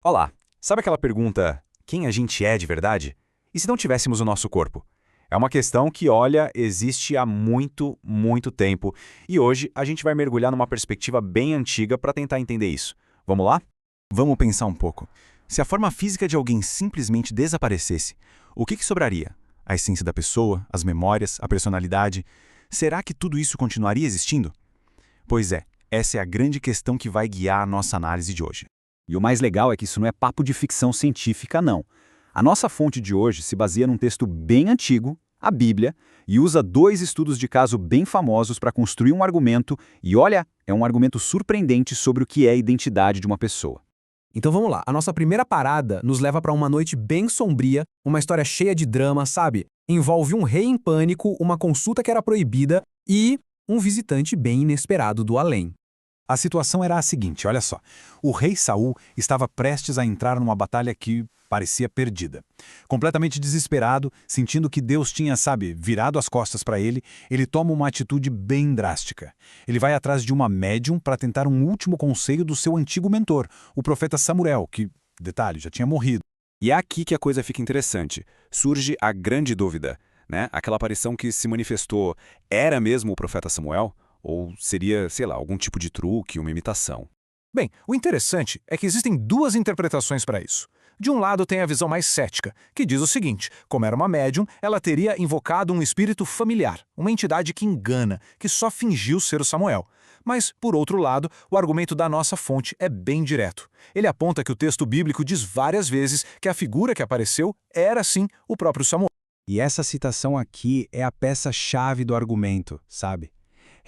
Olá, sabe aquela pergunta, quem a gente é de verdade? E se não tivéssemos o nosso corpo? É uma questão que, olha, existe há muito, muito tempo, e hoje a gente vai mergulhar numa perspectiva bem antiga para tentar entender isso. Vamos lá? Vamos pensar um pouco. Se a forma física de alguém simplesmente desaparecesse, o que sobraria? A essência da pessoa, as memórias, a personalidade? Será que tudo isso continuaria existindo? Pois é, essa é a grande questão que vai guiar a nossa análise de hoje. E o mais legal é que isso não é papo de ficção científica, não. A nossa fonte de hoje se baseia num texto bem antigo, a Bíblia, e usa dois estudos de caso bem famosos para construir um argumento, e olha, é um argumento surpreendente sobre o que é a identidade de uma pessoa. Então vamos lá, a nossa primeira parada nos leva para uma noite bem sombria, uma história cheia de drama, sabe? Envolve um rei em pânico, uma consulta que era proibida e um visitante bem inesperado do além. A situação era a seguinte, olha só. O rei Saul estava prestes a entrar numa batalha que parecia perdida. Completamente desesperado, sentindo que Deus tinha, virado as costas para ele, ele toma uma atitude bem drástica. Ele vai atrás de uma médium para tentar um último conselho do seu antigo mentor, o profeta Samuel, que, detalhe, já tinha morrido. E é aqui que a coisa fica interessante. Surge a grande dúvida, né? Aquela aparição que se manifestou era mesmo o profeta Samuel? Ou seria, sei lá, algum tipo de truque, uma imitação? Bem, o interessante é que existem duas interpretações para isso. De um lado tem a visão mais cética, que diz o seguinte: como era uma médium, ela teria invocado um espírito familiar, uma entidade que engana, que só fingiu ser o Samuel. Mas, por outro lado, o argumento da nossa fonte é bem direto. Ele aponta que o texto bíblico diz várias vezes que a figura que apareceu era, sim, o próprio Samuel. E essa citação aqui é a peça-chave do argumento, sabe?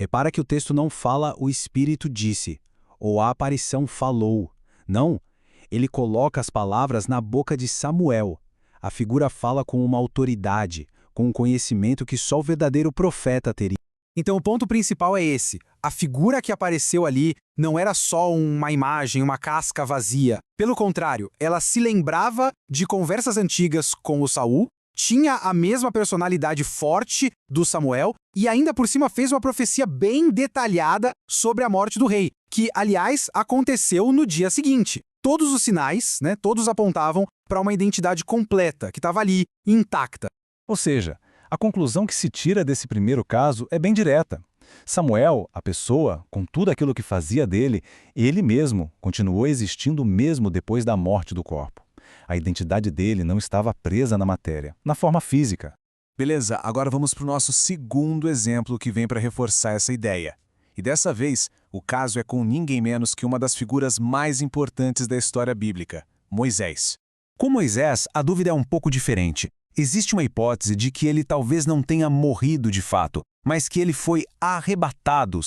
Repara que o texto não fala o Espírito disse, ou a aparição falou. Não, ele coloca as palavras na boca de Samuel. A figura fala com uma autoridade, com um conhecimento que só o verdadeiro profeta teria. Então o ponto principal é esse. A figura que apareceu ali não era só uma imagem, uma casca vazia. Pelo contrário, ela se lembrava de conversas antigas com o Saul, tinha a mesma personalidade forte do Samuel e ainda por cima fez uma profecia bem detalhada sobre a morte do rei, que, aliás, aconteceu no dia seguinte. Todos os sinais, todos apontavam para uma identidade completa, que estava ali, intacta. Ou seja, a conclusão que se tira desse primeiro caso é bem direta. Samuel, a pessoa, com tudo aquilo que fazia dele, ele mesmo continuou existindo mesmo depois da morte do corpo. A identidade dele não estava presa na matéria, na forma física. Beleza, agora vamos para o nosso segundo exemplo que vem para reforçar essa ideia. E dessa vez, o caso é com ninguém menos que uma das figuras mais importantes da história bíblica, Moisés. Com Moisés, a dúvida é um pouco diferente. Existe uma hipótese de que ele talvez não tenha morrido de fato, mas que ele foi arrebatado,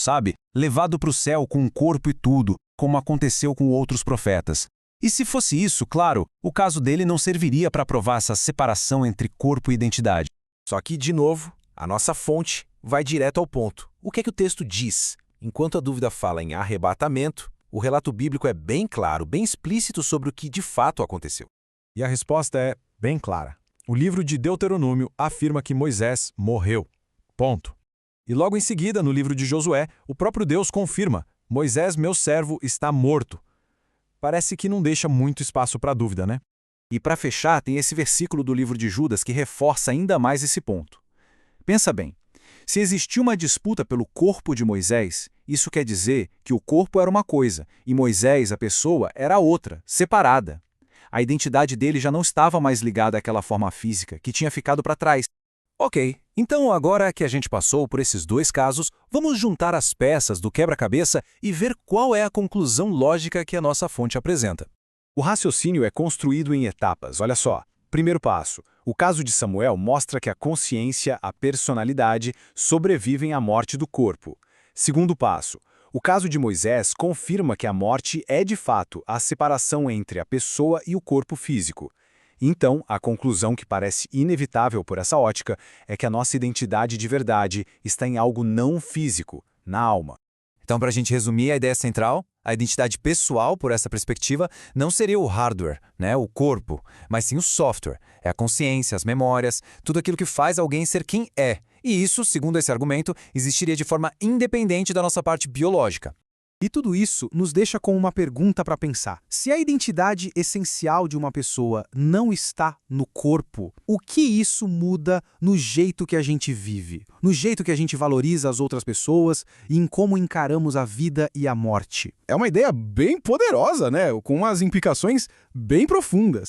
levado para o céu com o corpo e tudo, como aconteceu com outros profetas. E se fosse isso, claro, o caso dele não serviria para provar essa separação entre corpo e identidade. Só que, de novo, a nossa fonte vai direto ao ponto. O que é que o texto diz? Enquanto a dúvida fala em arrebatamento, o relato bíblico é bem claro, bem explícito sobre o que de fato aconteceu. E a resposta é bem clara. O livro de Deuteronômio afirma que Moisés morreu. Ponto. E logo em seguida, no livro de Josué, o próprio Deus confirma: Moisés, meu servo, está morto. Parece que não deixa muito espaço para dúvida, né? E para fechar, tem esse versículo do livro de Judas que reforça ainda mais esse ponto. Pensa bem, se existiu uma disputa pelo corpo de Moisés, isso quer dizer que o corpo era uma coisa e Moisés, a pessoa, era outra, separada. A identidade dele já não estava mais ligada àquela forma física, que tinha ficado para trás. Ok, então agora que a gente passou por esses dois casos, vamos juntar as peças do quebra-cabeça e ver qual é a conclusão lógica que a nossa fonte apresenta. O raciocínio é construído em etapas, olha só. Primeiro passo, o caso de Samuel mostra que a consciência, a personalidade, sobrevivem à morte do corpo. Segundo passo, o caso de Moisés confirma que a morte é de fato a separação entre a pessoa e o corpo físico. Então, a conclusão que parece inevitável por essa ótica é que a nossa identidade de verdade está em algo não físico, na alma. Então, para a gente resumir a ideia central, a identidade pessoal, por essa perspectiva, não seria o hardware, o corpo, mas sim o software. É a consciência, as memórias, tudo aquilo que faz alguém ser quem é. E isso, segundo esse argumento, existiria de forma independente da nossa parte biológica. E tudo isso nos deixa com uma pergunta para pensar. Se a identidade essencial de uma pessoa não está no corpo, o que isso muda no jeito que a gente vive? No jeito que a gente valoriza as outras pessoas e em como encaramos a vida e a morte? É uma ideia bem poderosa, né? Com umas implicações bem profundas.